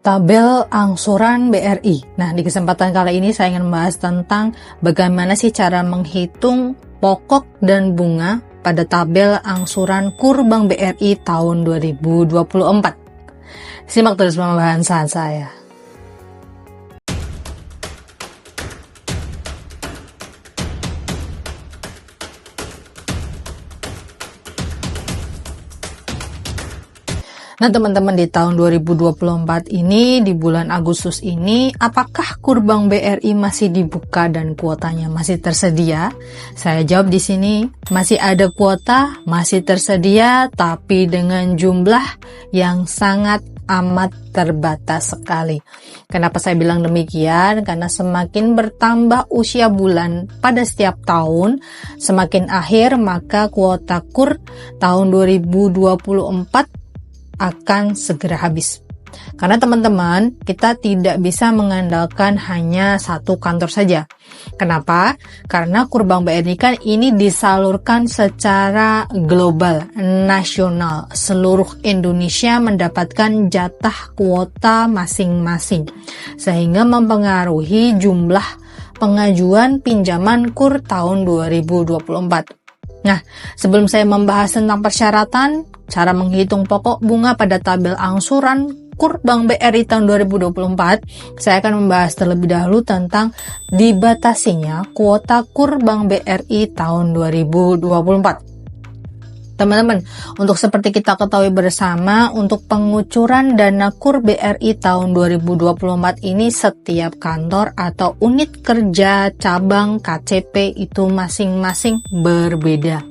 Tabel angsuran BRI. Nah, di kesempatan kali ini saya ingin membahas tentang bagaimana sih cara menghitung pokok dan bunga pada tabel angsuran KUR Bank BRI tahun 2024. Simak terus pembahasan saya. Nah teman-teman, di tahun 2024 ini, di bulan Agustus ini, apakah KUR Bank BRI masih dibuka dan kuotanya masih tersedia? Saya jawab di sini, masih ada kuota, masih tersedia, tapi dengan jumlah yang sangat amat terbatas sekali. Kenapa saya bilang demikian? Karena semakin bertambah usia bulan pada setiap tahun, semakin akhir maka kuota KUR tahun 2024 akan segera habis. Karena teman-teman, kita tidak bisa mengandalkan hanya satu kantor saja. Kenapa? Karena KUR Bank BRI kan ini disalurkan secara global, nasional. Seluruh Indonesia mendapatkan jatah kuota masing-masing, sehingga mempengaruhi jumlah pengajuan pinjaman KUR tahun 2024. Nah, sebelum saya membahas tentang persyaratan, cara menghitung pokok bunga pada tabel angsuran KUR Bank BRI tahun 2024, saya akan membahas terlebih dahulu tentang dibatasinya kuota KUR Bank BRI tahun 2024. Teman-teman, untuk seperti kita ketahui bersama, untuk pengucuran dana KUR BRI tahun 2024 ini setiap kantor atau unit kerja cabang KCP itu masing-masing berbeda.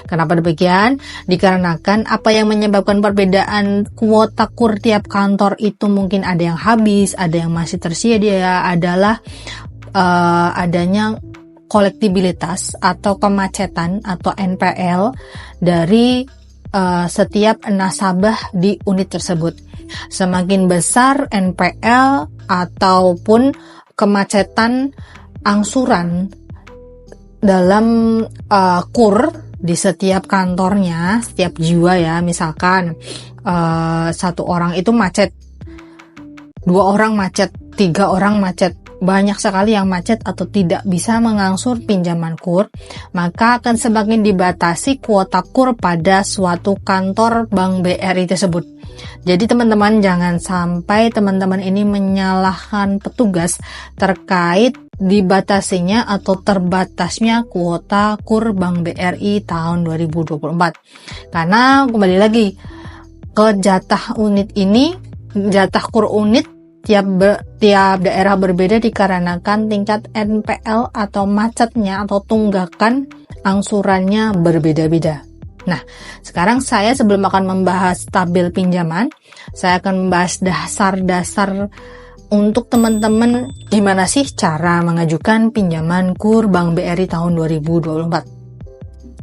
Kenapa demikian? Dikarenakan apa yang menyebabkan perbedaan kuota KUR tiap kantor itu mungkin ada yang habis, ada yang masih tersedia, adalah adanya kolektibilitas atau kemacetan atau NPL dari setiap nasabah di unit tersebut. Semakin besar NPL ataupun kemacetan angsuran dalam KUR di setiap kantornya, setiap jiwa ya, misalkan satu orang itu macet, 2 orang macet, 3 orang macet, banyak sekali yang macet atau tidak bisa mengangsur pinjaman KUR, maka akan semakin dibatasi kuota KUR pada suatu kantor Bank BRI tersebut. Jadi teman-teman, jangan sampai teman-teman ini menyalahkan petugas terkait dibatasinya atau terbatasnya kuota KUR Bank BRI tahun 2024. Karena kembali lagi ke jatah unit ini, jatah KUR unit tiap daerah berbeda dikarenakan tingkat NPL atau macetnya atau tunggakan angsurannya berbeda-beda. Nah, sekarang saya sebelum akan membahas tabel pinjaman, saya akan membahas dasar-dasar untuk teman-teman gimana sih cara mengajukan pinjaman KUR Bank BRI tahun 2024.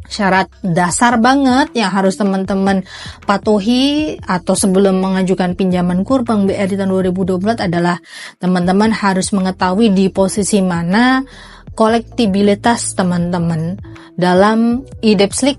Syarat dasar banget yang harus teman-teman patuhi atau sebelum mengajukan pinjaman KUR Bank BRI tahun 2024 adalah teman-teman harus mengetahui di posisi mana kolektibilitas teman-teman dalam e-Debslik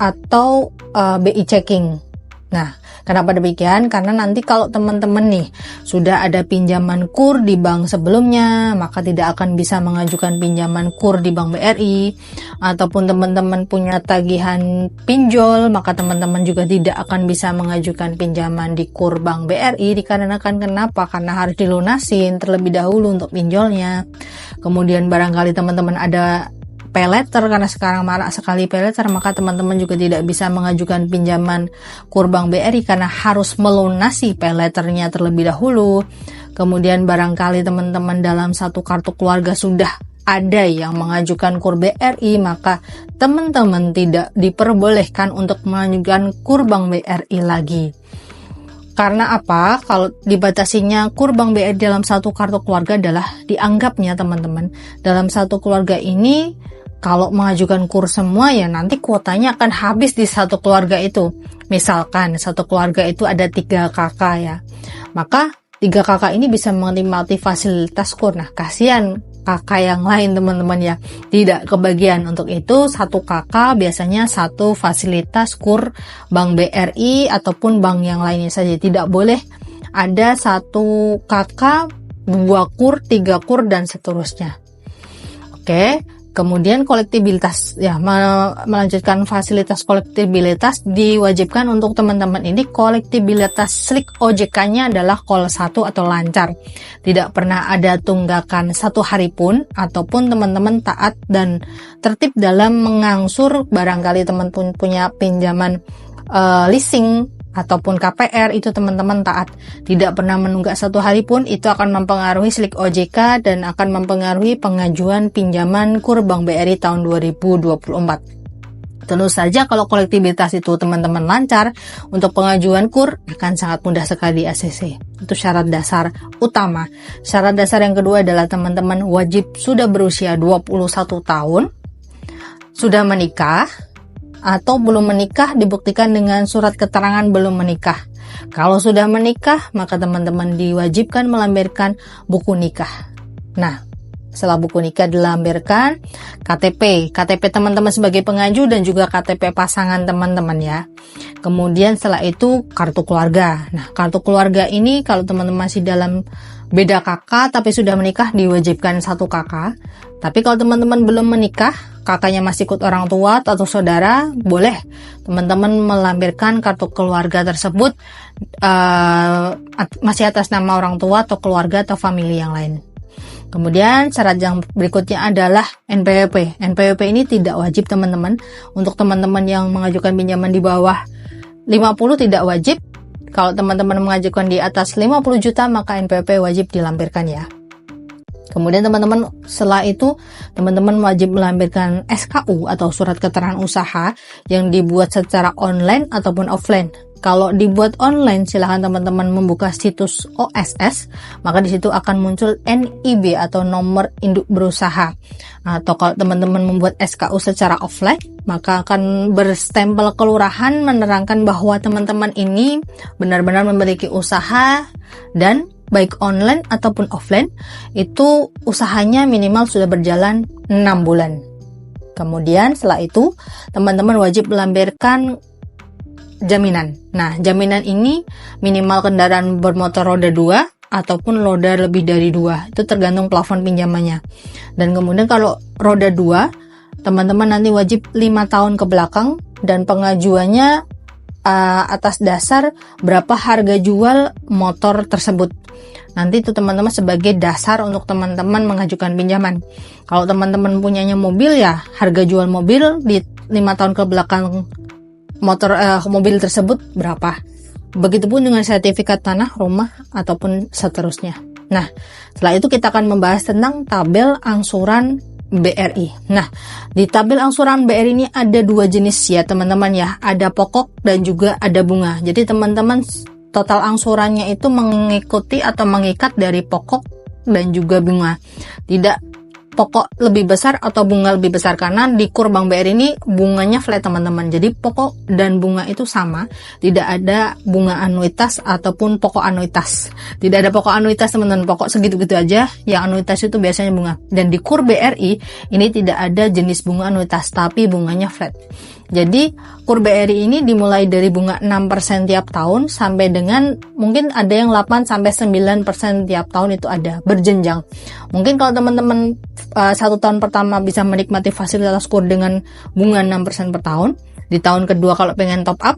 atau BI checking. Nah, kenapa demikian? Karena nanti kalau teman-teman nih sudah ada pinjaman KUR di bank sebelumnya, maka tidak akan bisa mengajukan pinjaman KUR di Bank BRI. Ataupun teman-teman punya tagihan pinjol, maka teman-teman juga tidak akan bisa mengajukan pinjaman di KUR Bank BRI. Dikarenakan kenapa? Karena harus dilunasin terlebih dahulu untuk pinjolnya. Kemudian barangkali teman-teman ada pay letter, karena sekarang marak sekali pay letter, maka teman-teman juga tidak bisa mengajukan pinjaman KUR Bank BRI karena harus melunasi pay letternya terlebih dahulu. Kemudian barangkali teman-teman dalam satu kartu keluarga sudah ada yang mengajukan KUR BRI, maka teman-teman tidak diperbolehkan untuk mengajukan KUR Bank BRI lagi. Karena apa? Kalau dibatasinya KUR Bank BRI dalam satu kartu keluarga adalah dianggapnya teman-teman dalam satu keluarga ini, kalau mengajukan KUR semua ya nanti kuotanya akan habis di satu keluarga itu. Misalkan satu keluarga itu ada 3 kakak ya, maka 3 kakak ini bisa menikmati fasilitas KUR. Nah, kasihan kakak yang lain teman-teman ya, tidak kebagian. Untuk itu satu kakak biasanya satu fasilitas KUR Bank BRI ataupun bank yang lainnya saja. Tidak boleh ada 1 KK, 2 KUR, 3 KUR, dan seterusnya. Oke, kemudian kolektibilitas, ya, melanjutkan fasilitas kolektibilitas diwajibkan untuk teman-teman ini. Kolektibilitas SLIK OJK-nya adalah KOL 1 atau lancar. Tidak pernah ada tunggakan 1 hari pun, ataupun teman-teman taat dan tertib dalam mengangsur. Barangkali teman-teman punya pinjaman leasing ataupun KPR, itu teman-teman taat. Tidak pernah menunggak 1 hari pun, itu akan mempengaruhi SLIK OJK dan akan mempengaruhi pengajuan pinjaman KUR Bank BRI tahun 2024. Tentu saja kalau kolektibilitas itu teman-teman lancar, untuk pengajuan KUR akan sangat mudah sekali di ACC. Itu syarat dasar utama. Syarat dasar yang kedua adalah teman-teman wajib sudah berusia 21 tahun, sudah menikah, atau belum menikah dibuktikan dengan surat keterangan belum menikah. Kalau sudah menikah, maka teman-teman diwajibkan melampirkan buku nikah. Nah, setelah buku nikah dilampirkan, KTP teman-teman sebagai pengaju dan juga KTP pasangan teman-teman ya. Kemudian setelah itu kartu keluarga. Nah, kartu keluarga ini kalau teman-teman masih dalam beda kakak tapi sudah menikah diwajibkan 1 kakak. Tapi kalau teman-teman belum menikah, kakaknya masih ikut orang tua atau saudara, boleh teman-teman melampirkan kartu keluarga tersebut masih atas nama orang tua atau keluarga atau famili yang lain. Kemudian syarat yang berikutnya adalah NPWP. NPWP ini tidak wajib teman-teman. Untuk teman-teman yang mengajukan pinjaman di bawah 50 tidak wajib. Kalau teman-teman mengajukan di atas 50 juta maka NPWP wajib dilampirkan ya. Kemudian teman-teman setelah itu teman-teman wajib melampirkan SKU atau surat keterangan usaha yang dibuat secara online ataupun offline. Kalau dibuat online silahkan teman-teman membuka situs OSS, maka di situ akan muncul NIB atau nomor induk berusaha. Atau kalau teman-teman membuat SKU secara offline, maka akan berstempel kelurahan menerangkan bahwa teman-teman ini benar-benar memiliki usaha dan baik online ataupun offline, itu usahanya minimal sudah berjalan 6 bulan. Kemudian setelah itu, teman-teman wajib melampirkan jaminan. Nah, jaminan ini minimal kendaraan bermotor roda 2 ataupun roda lebih dari 2. Itu tergantung plafon pinjamannya. Dan kemudian kalau roda 2, teman-teman nanti wajib 5 tahun ke belakang dan pengajuannya atas dasar berapa harga jual motor tersebut. Nanti itu teman-teman sebagai dasar untuk teman-teman mengajukan pinjaman. Kalau teman-teman punyanya mobil ya harga jual mobil di 5 tahun ke belakang mobil tersebut berapa. Begitupun dengan sertifikat tanah, rumah, ataupun seterusnya. Nah, setelah itu kita akan membahas tentang tabel angsuran BRI. Nah, di tabel angsuran BRI ini ada 2 jenis ya teman-teman ya. Ada pokok dan juga ada bunga. Jadi teman-teman total angsurannya itu mengikuti atau mengikat dari pokok dan juga bunga. Tidak pokok lebih besar atau bunga lebih besar, karena di KUR Bank BRI ini bunganya flat teman-teman. Jadi pokok dan bunga itu sama, tidak ada bunga anuitas ataupun pokok anuitas. Tidak ada pokok anuitas teman-teman, pokok segitu-gitu aja. Yang anuitas itu biasanya bunga. Dan di KUR BRI ini tidak ada jenis bunga anuitas, tapi bunganya flat. Jadi KUR BRI ini dimulai dari bunga 6% tiap tahun sampai dengan mungkin ada yang 8-9% tiap tahun, itu ada berjenjang. Mungkin kalau teman-teman 1 tahun pertama bisa menikmati fasilitas KUR dengan bunga 6% per tahun, di tahun kedua kalau pengen top up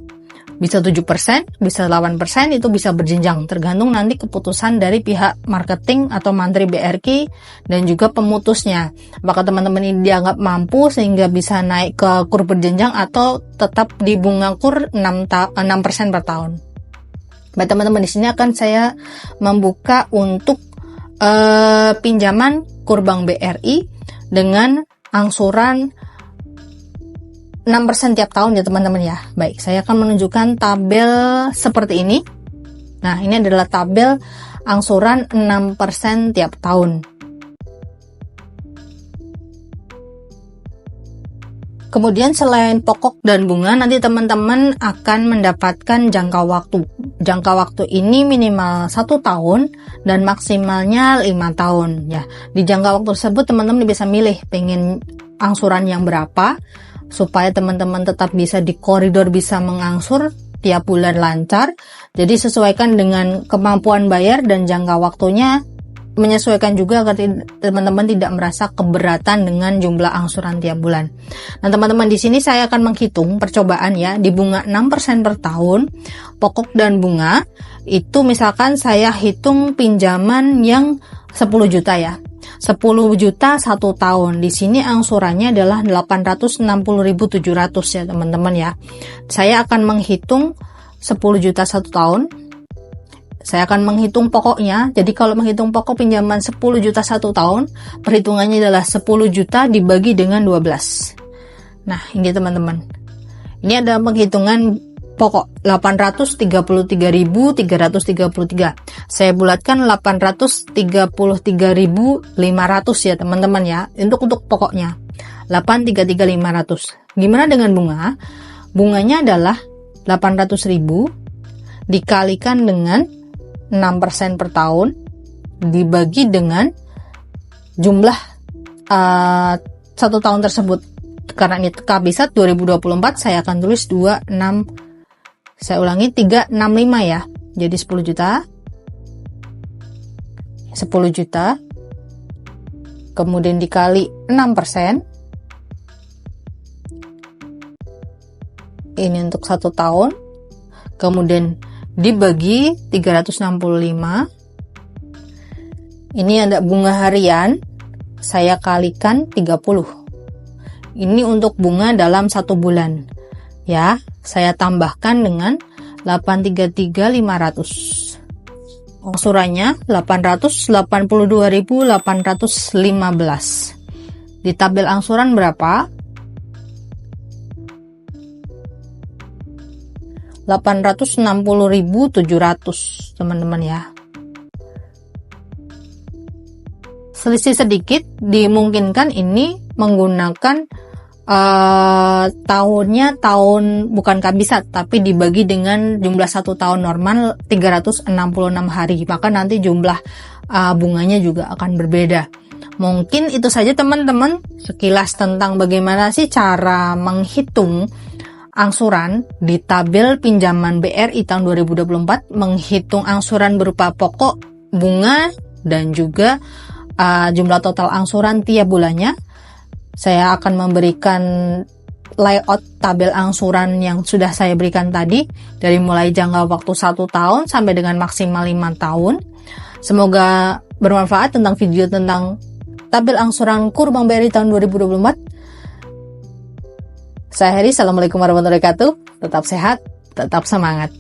bisa 7%, bisa 8%, itu bisa berjenjang tergantung nanti keputusan dari pihak marketing atau mantri BRI dan juga pemutusnya. Apakah teman-teman ini dianggap mampu sehingga bisa naik ke KUR berjenjang atau tetap di bunga KUR 6% per tahun. Baik teman-teman, di sini akan saya membuka untuk pinjaman KUR Bank BRI dengan angsuran 6% tiap tahun ya teman-teman ya. Baik, saya akan menunjukkan tabel seperti ini. Nah, ini adalah tabel angsuran 6% tiap tahun. Kemudian selain pokok dan bunga, nanti teman-teman akan mendapatkan jangka waktu. Jangka waktu ini minimal 1 tahun dan maksimalnya 5 tahun ya. Di jangka waktu tersebut teman-teman bisa milih pengen angsuran yang berapa, supaya teman-teman tetap bisa di koridor bisa mengangsur tiap bulan lancar. Jadi sesuaikan dengan kemampuan bayar dan jangka waktunya, menyesuaikan juga agar teman-teman tidak merasa keberatan dengan jumlah angsuran tiap bulan. Nah, teman-teman, di sini saya akan menghitung percobaan ya, di bunga 6% per tahun, pokok dan bunga, itu misalkan saya hitung pinjaman yang 10 juta ya. 10 juta 1 tahun. Di sini angsurannya adalah 860.700 ya, teman-teman ya. Saya akan menghitung 10 juta 1 tahun. Saya akan menghitung pokoknya. Jadi kalau menghitung pokok pinjaman 10 juta 1 tahun, perhitungannya adalah 10 juta dibagi dengan 12. Nah, ini teman-teman. Ini ada penghitungan pokok 833.333. Saya bulatkan 833.500 ya, teman-teman ya. Untuk pokoknya 833.500. Gimana dengan bunga? Bunganya adalah 800.000 dikalikan dengan 6% per tahun dibagi dengan jumlah 1 tahun tersebut. Karena ini kabisat 2024, saya akan tulis 365 ya. Jadi 10 juta 10 juta kemudian dikali 6%. Ini untuk 1 tahun. Kemudian dibagi 365. Ini ada bunga harian, saya kalikan 30. Ini untuk bunga dalam 1 bulan. Ya, saya tambahkan dengan 833.500. Angsurannya 882.815. Di tabel angsuran berapa? 860.700, teman-teman ya. Selisih sedikit, dimungkinkan ini menggunakan tahunnya tahun bukan kabisat, tapi dibagi dengan jumlah 1 tahun normal 366 hari, maka nanti jumlah bunganya juga akan berbeda. Mungkin itu saja teman-teman, sekilas tentang bagaimana sih cara menghitung angsuran di tabel pinjaman BRI tahun 2024, menghitung angsuran berupa pokok, bunga, dan juga jumlah total angsuran tiap bulannya. Saya akan memberikan layout tabel angsuran yang sudah saya berikan tadi, dari mulai jangka waktu 1 tahun sampai dengan maksimal 5 tahun. Semoga bermanfaat tentang video tentang tabel angsuran KUR Bank BRI tahun 2024. Saya Heri, Assalamualaikum warahmatullahi wabarakatuh. Tetap sehat, tetap semangat.